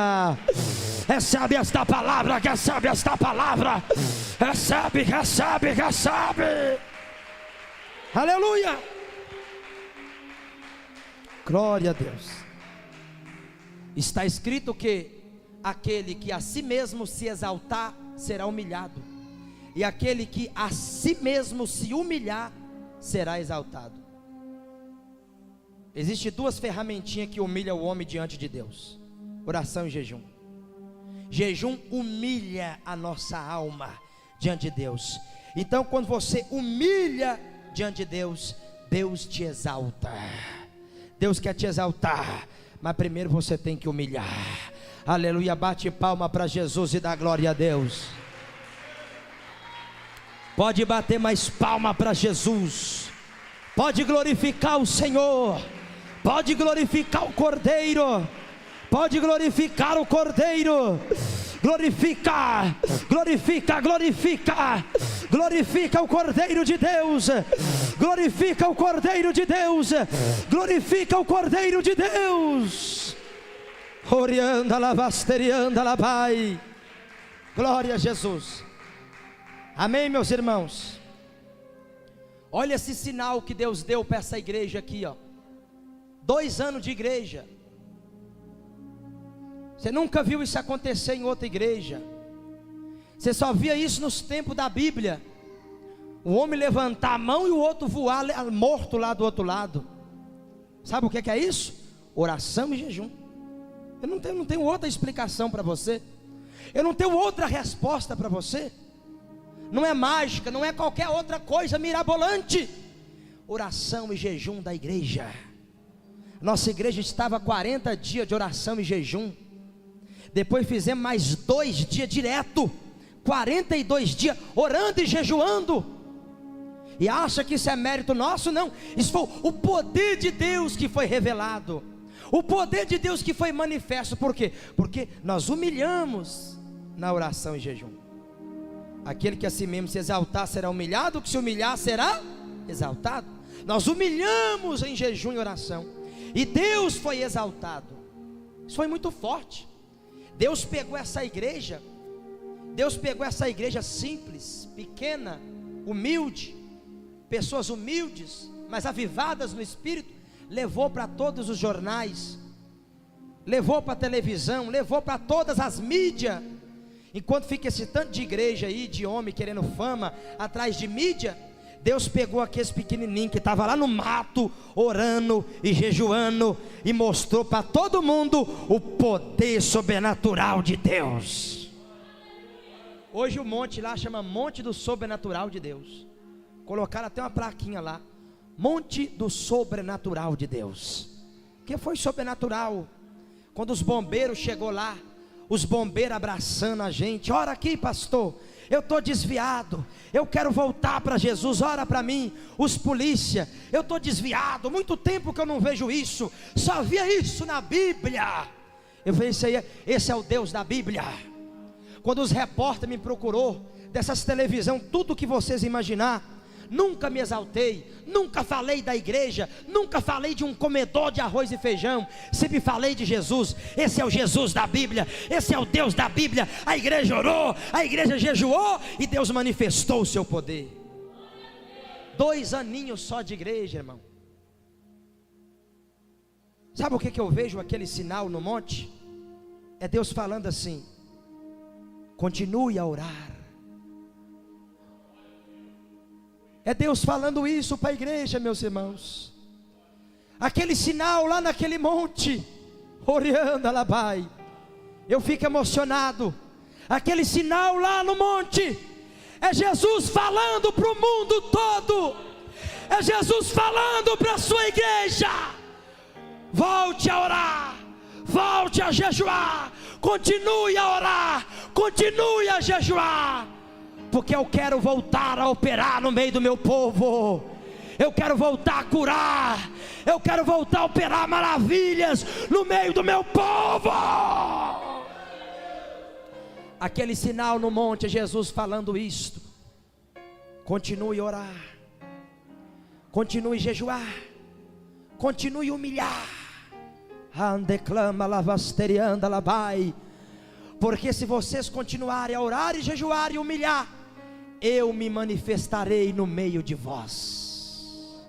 Recebe esta palavra, recebe esta palavra. Recebe, recebe, recebe. Aleluia. Glória a Deus. Está escrito que aquele que a si mesmo se exaltar será humilhado, e aquele que a si mesmo se humilhar será exaltado. Existem duas ferramentinhas que humilham o homem diante de Deus: oração e jejum. Jejum humilha a nossa alma, diante de Deus. Então, quando você humilha diante de Deus, Deus te exalta. Deus quer te exaltar, mas primeiro você tem que humilhar. Aleluia, bate palma para Jesus e dá glória a Deus. Pode bater mais palma para Jesus. Pode glorificar o Senhor. Pode glorificar o Cordeiro. Pode glorificar o Cordeiro. Glorifica, glorifica, glorifica. Glorifica o Cordeiro de Deus. Glorifica o Cordeiro de Deus. Glorifica o Cordeiro de Deus. Orianda lavasterianda labai. Glória a Jesus. Amém, meus irmãos. Olha esse sinal que Deus deu para essa igreja aqui, ó. 2 anos de igreja. Você nunca viu isso acontecer em outra igreja. Você só via isso nos tempos da Bíblia. O homem levantar a mão e o outro voar morto lá do outro lado. Sabe o que é isso? Oração e jejum. Eu não tenho outra explicação para você. Eu não tenho outra resposta para você. Não é mágica, não é qualquer outra coisa mirabolante. Oração e jejum da igreja. Nossa igreja estava 40 dias de oração e jejum. Depois fizemos mais 2 dias direto. 42 dias orando e jejuando. E acha que isso é mérito nosso? Não, isso foi o poder de Deus que foi revelado. O poder de Deus que foi manifesto. Por quê? Porque nós humilhamos na oração e jejum. Aquele que a si mesmo se exaltar será humilhado, o que se humilhar será exaltado. Nós humilhamos em jejum e oração, e Deus foi exaltado. Isso foi muito forte. Deus pegou essa igreja simples, pequena, humilde, pessoas humildes, mas avivadas no Espírito, levou para todos os jornais, levou para a televisão, levou para todas as mídias. Enquanto fica esse tanto de igreja aí, de homem querendo fama, atrás de mídia, Deus pegou aqueles pequenininhos que estavam lá no mato, orando e jejuando, e mostrou para todo mundo o poder sobrenatural de Deus. Hoje o monte lá chama Monte do Sobrenatural de Deus. Colocaram até uma plaquinha lá, Monte do Sobrenatural de Deus. Que foi sobrenatural? Quando os bombeiros chegou lá, os bombeiros abraçando a gente. Ora aqui, pastor, eu estou desviado, eu quero voltar para Jesus, ora para mim. Os polícia, eu estou desviado, muito tempo que eu não vejo isso, só via isso na Bíblia. Eu falei, esse é o Deus da Bíblia. Quando os repórteres me procurou, dessas televisão, tudo que vocês imaginar, nunca me exaltei, nunca falei da igreja, nunca falei de um comedor de arroz e feijão, sempre falei de Jesus. Esse é o Jesus da Bíblia, esse é o Deus da Bíblia. A igreja orou, a igreja jejuou, e Deus manifestou o seu poder. 2 aninhos só de igreja, irmão. Sabe o que eu vejo aquele sinal no monte? É Deus falando assim: continue a orar. É Deus falando isso para a igreja, meus irmãos. Aquele sinal lá naquele monte, Orianda Labai, eu fico emocionado. Aquele sinal lá no monte, é Jesus falando para o mundo todo. É Jesus falando para a sua igreja: volte a orar, volte a jejuar, continue a orar, continue a jejuar. Porque eu quero voltar a operar no meio do meu povo. Eu quero voltar a curar. Eu quero voltar a operar maravilhas no meio do meu povo. Aquele sinal no monte é Jesus falando isto. Continue a orar, continue a jejuar, continue a humilhar. Andeclama lavasterianda labai. Porque se vocês continuarem a orar e jejuar e humilhar, eu me manifestarei no meio de vós.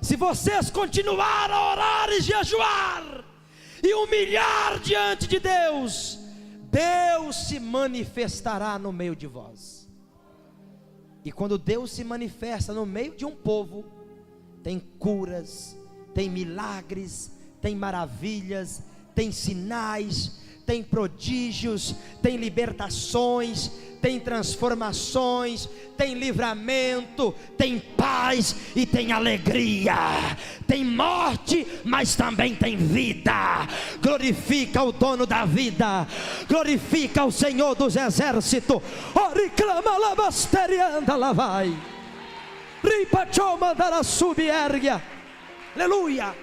Se vocês continuarem a orar e jejuar e humilhar diante de Deus, Deus se manifestará no meio de vós. E quando Deus se manifesta no meio de um povo, tem curas, tem milagres, tem maravilhas, tem sinais, tem prodígios, tem libertações, tem transformações, tem livramento, tem paz e tem alegria, tem morte, mas também tem vida. Glorifica o dono da vida, glorifica o Senhor dos exércitos. Oriclama labasterianda lá vai, ripachou mandara subiergia, aleluia.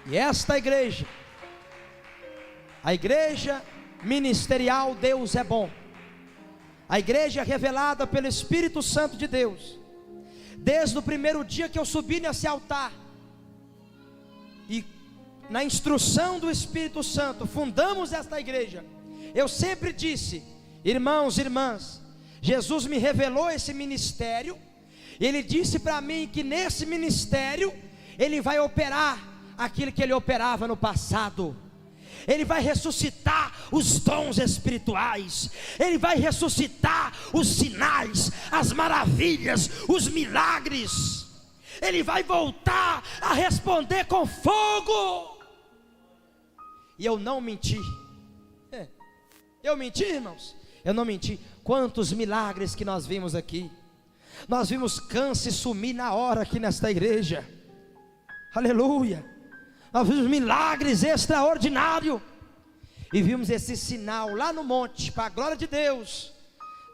E esta igreja, a igreja ministerial Deus é bom, a igreja revelada pelo Espírito Santo de Deus, desde o primeiro dia que eu subi nesse altar, e na instrução do Espírito Santo, fundamos esta igreja. Eu sempre disse, irmãos e irmãs, Jesus me revelou esse ministério, Ele disse para mim que nesse ministério, Ele vai operar aquilo que Ele operava no passado. Ele vai ressuscitar os dons espirituais, Ele vai ressuscitar os sinais, as maravilhas, os milagres. Ele vai voltar a responder com fogo. E eu não menti. Eu menti, irmãos? Eu não menti. Quantos milagres que nós vimos aqui. Nós vimos câncer sumir na hora aqui nesta igreja. Aleluia. Nós vimos milagres extraordinários. E vimos esse sinal lá no monte, para a glória de Deus.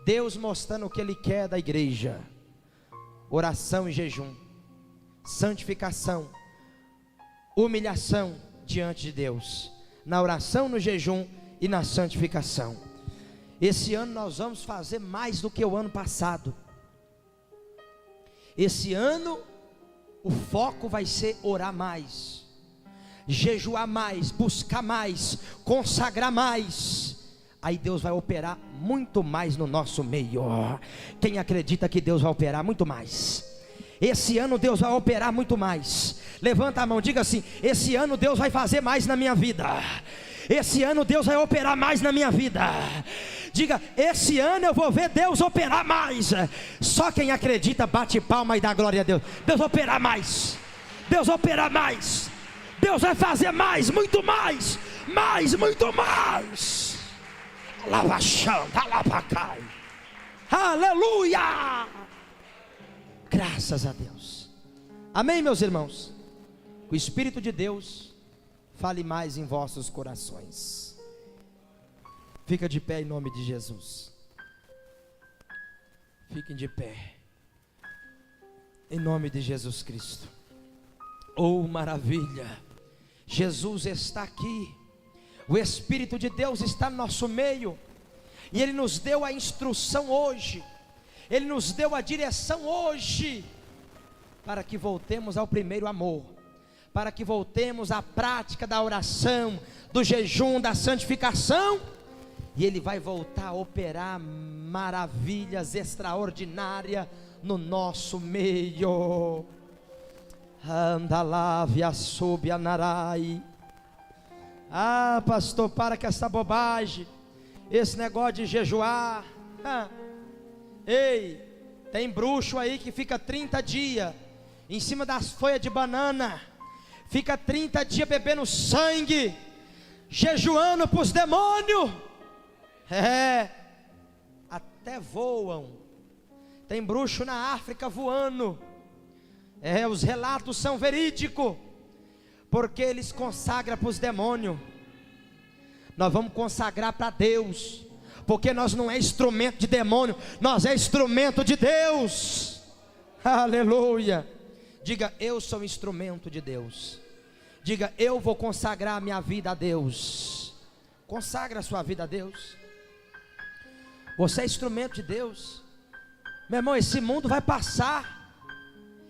Deus mostrando o que Ele quer da igreja: oração e jejum, santificação, humilhação diante de Deus, na oração, no jejum e na santificação. Esse ano nós vamos fazer mais do que o ano passado. Esse ano o foco vai ser orar mais, jejuar mais, buscar mais, consagrar mais. Aí Deus vai operar muito mais no nosso meio. Quem acredita que Deus vai operar muito mais? Esse ano Deus vai operar muito mais. Levanta a mão, diga assim: esse ano Deus vai fazer mais na minha vida. Esse ano Deus vai operar mais na minha vida. Diga: esse ano eu vou ver Deus operar mais. Só quem acredita bate palma e dá glória a Deus. Deus vai operar mais. Deus vai operar mais. Deus vai fazer mais, muito mais, muito mais. Aleluia! Graças a Deus. Amém, meus irmãos? Que o Espírito de Deus fale mais em vossos corações. Fica de pé em nome de Jesus. Fiquem de pé em nome de Jesus Cristo. Oh, maravilha! Jesus está aqui. O Espírito de Deus está no nosso meio. E Ele nos deu a instrução hoje, Ele nos deu a direção hoje, para que voltemos ao primeiro amor, para que voltemos à prática da oração, do jejum, da santificação. E Ele vai voltar a operar maravilhas extraordinárias no nosso meio. Andalávia sob anarai. Ah, pastor, para com essa bobagem, esse negócio de jejuar. Ei, tem bruxo aí que fica 30 dias em cima das folhas de banana, fica 30 dias bebendo sangue, jejuando para os demônios. Até voam. Tem bruxo na África voando. Os relatos são verídicos, porque eles consagram para os demônios. Nós vamos consagrar para Deus, porque nós não é instrumento de demônio, nós é instrumento de Deus. Aleluia. Diga: eu sou instrumento de Deus. Diga: eu vou consagrar a minha vida a Deus. Consagra a sua vida a Deus. Você é instrumento de Deus. Meu irmão, esse mundo vai passar,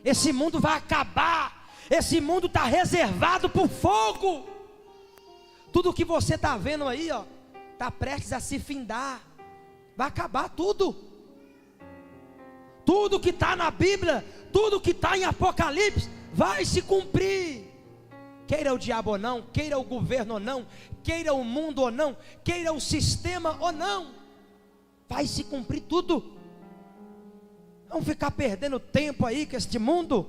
esse mundo vai acabar, esse mundo está reservado para o fogo. Tudo que você está vendo aí, está prestes a se findar, vai acabar tudo. Tudo que está na Bíblia, tudo que está em Apocalipse, vai se cumprir. Queira o diabo ou não, queira o governo ou não, queira o mundo ou não, queira o sistema ou não, vai se cumprir tudo. Vamos ficar perdendo tempo aí com este mundo?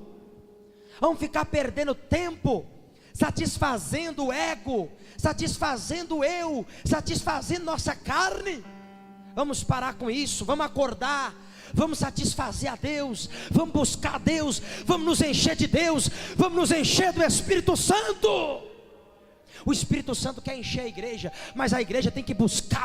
Vamos ficar perdendo tempo satisfazendo o ego, satisfazendo o eu, satisfazendo nossa carne. Vamos parar com isso, vamos acordar, vamos satisfazer a Deus, vamos buscar a Deus, vamos nos encher de Deus, vamos nos encher do Espírito Santo. O Espírito Santo quer encher a igreja, mas a igreja tem que buscar